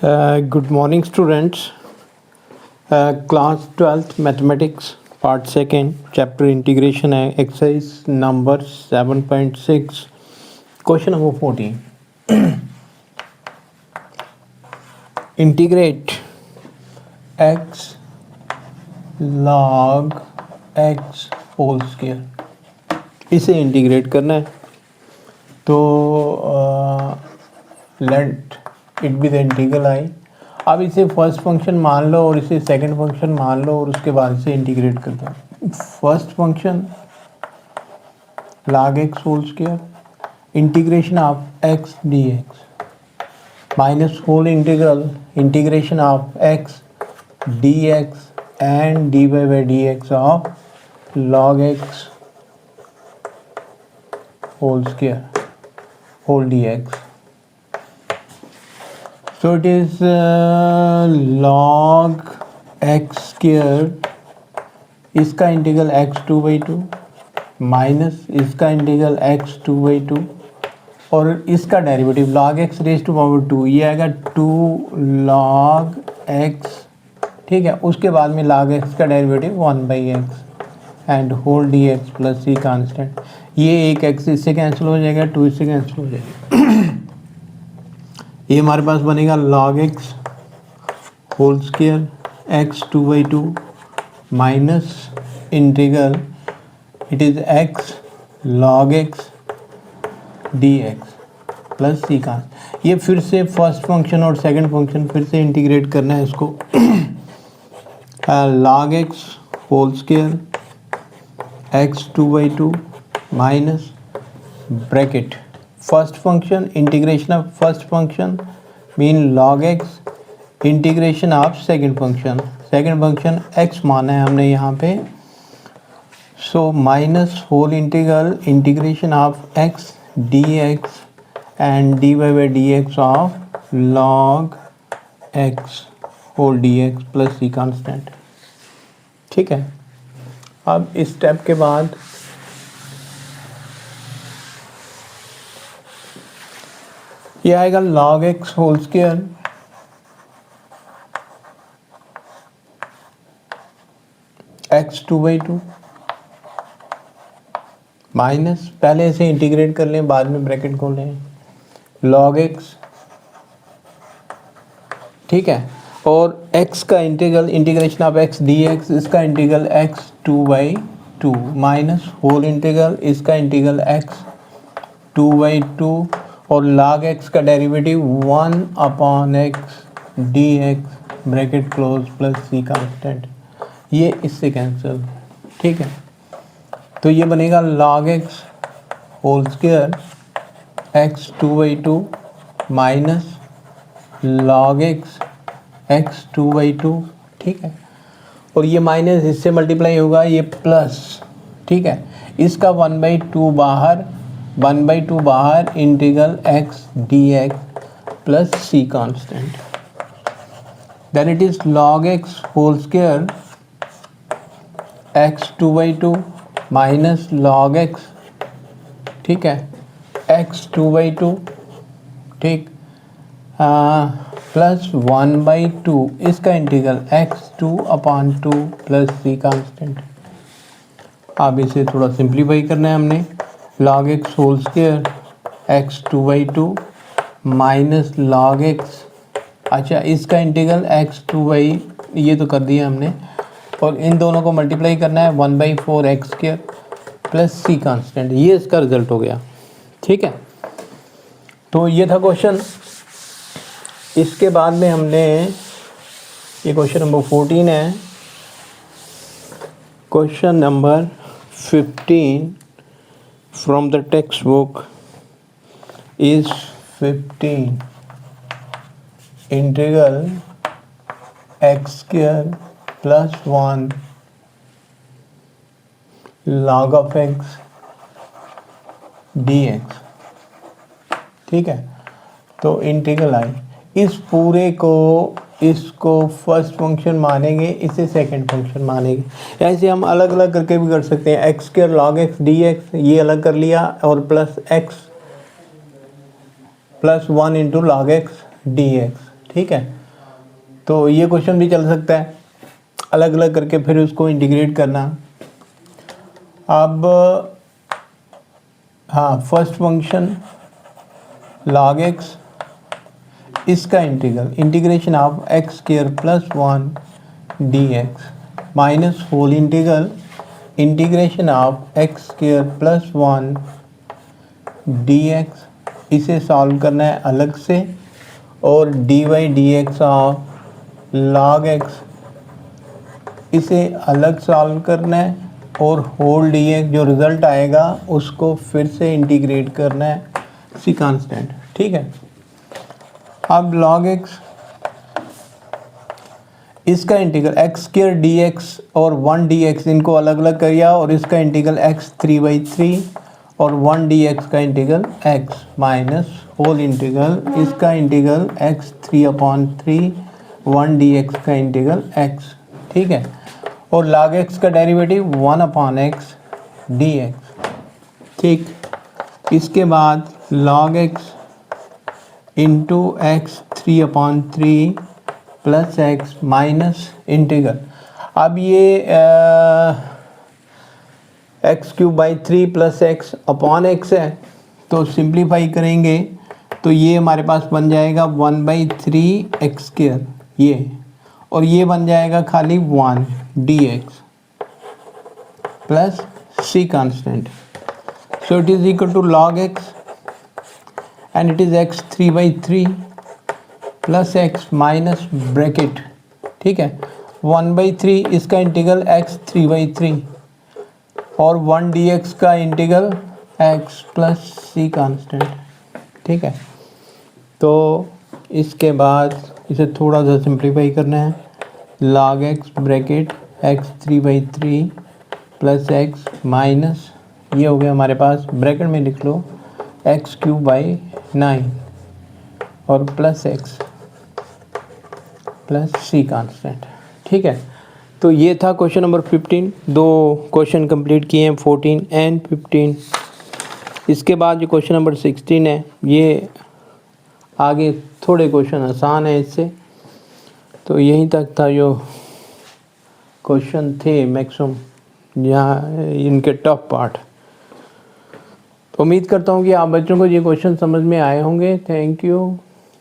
Good morning, students. Class 12th Mathematics, Part 2nd, Chapter Integration, Exercise number 7.6, Question number 14. Integrate x log x whole square. इसे integrate करना है तो let it be the integral I. अब इसे first function मान लो और इसे second function मान लो और उसके बाद इसे इंटीग्रेट कर दो. First function log x whole square integration of x dx minus whole integration of x dx and dy by dx of log x whole square whole dx. So it is log x square, इसका integral x2/2 minus इसका integral x2/2 और इसका derivative log x raise to power 2, ये आएगा 2 log x. ठीक है, उसके बाद में log x का derivative 1/x and whole dx plus c constant. ये एक x इससे कैंसिल हो जाएगा, 2 इससे कैंसिल हो जाएगा. ये हमारे पास बनेगा log x whole square x2/2 minus integral it is x log x dx plus c का. ये फिर से फर्स्ट फंक्शन और सेकंड फंक्शन फिर से इंटीग्रेट करना है इसको. log x whole square x2/2 minus bracket first function integration of first function mean log x integration of second function x माना है हमने यहाँ पे. So minus whole integration of x dx and dy by dx of log x whole dx plus c constant. ठीक है, अब इस step के बाद ये आएगा log x whole square x2/2 minus, पहले इसे इंटीग्रेट कर लें बाद में ब्रैकेट खोल लें, log x. ठीक है, और x का इंटीग्रेशन ऑफ x dx, इसका integral x2/2 minus whole integral इसका इंटीग्रल x2/2 और log x का derivative 1/x dx bracket close plus c constant. ये इससे कैंसिल. ठीक है, तो ये बनेगा log x whole square x2/2 minus log x x2/2. ठीक है, और ये माइनस इससे मल्टीप्लाई होगा, ये प्लस. ठीक है, इसका 1/2 बाहर integral x dx plus c constant. Then it is log x whole square x2/2 minus log x. ठीक है, x2/2. ठीक, प्लस 1/2 इसका integral x2/2 plus c constant. अब इसे थोड़ा सिंप्लीफाई करना है हमने. log x whole square x2/2 minus log x. अच्छा, इसका इंटीग्रल x2 ये तो कर दिया हमने, और इन दोनों को मल्टीप्लाई करना है 1/4x² प्लस c कांस्टेंट. ये इसका रिजल्ट हो गया. ठीक है, तो ये था क्वेश्चन. इसके बाद में हमने ये क्वेश्चन नंबर 14 है. Question number 15 from the textbook is 15 integral x square plus 1 log of x dx. ठीक है, तो इंटीग्रल आई. इस पूरे को इसको फर्स्ट फंक्शन मानेंगे, इसे सेकंड फंक्शन मानेंगे. ऐसे हम अलग अलग करके भी कर सकते हैं. x square log x dx ये अलग कर लिया, और plus x plus 1 into log x dx. ठीक है। तो ये क्वेश्चन भी चल सकता है, अलग अलग करके फिर उसको इंटीग्रेट करना। अब हाँ, फर्स्ट फंक्शन log x, इसका integration of x square plus 1 d x minus whole integration of x square plus 1 d x, इसे सॉल्व करना है अलग से, और d y d x of log x, इसे अलग सॉल्व करना है, और होल डी एक्स जो रिज़ल्ट आएगा उसको फिर से इंटीग्रेट करना है सी कांस्टेंट, ठीक है। अब log x, इसका integral x square D x और 1 डी एक्स इनको अलग अलग करिए, और इसका इंटीग्रल x 3/3 और 1 डी एक्स का integral x minus whole integral इसका इंटीग्रल x 3/3 1 डी एक्स का इंटीग्रल x, ठीक है। और log x का डेरिवेटिव 1/x dx, ठीक। इसके बाद log x into x 3/3 plus x minus integral, अब ये x³/3 plus x upon x है, तो सिंप्लीफाई करेंगे तो ये हमारे पास बन जाएगा 1/3 x² ये, और ये बन जाएगा खाली 1 dx plus c constant, so it is equal to log x and it is x 3/3 plus x minus bracket, ठीक है, 1/3 इसका इंटीग्रल x 3/3 और 1 dx का integral x plus c constant, ठीक है। तो इसके बाद इसे थोड़ा सा सिंप्लीफाई करना है, log x bracket x 3/3 plus x minus, ये हो गया हमारे पास, ब्रैकेट में लिख लो x³/9 और plus x plus c constant, ठीक है। तो ये था क्वेश्चन नंबर 15, दो क्वेश्चन कंप्लीट किए हैं 14 एंड 15। इसके बाद जो क्वेश्चन नंबर 16 है, ये आगे थोड़े क्वेश्चन आसान है इससे, तो यहीं तक था जो क्वेश्चन थे मैक्सिमम यहाँ इनके टफ पार्ट। तो उम्मीद करता हूँ कि आप बच्चों को ये क्वेश्चन समझ में आए होंगे। Thank you.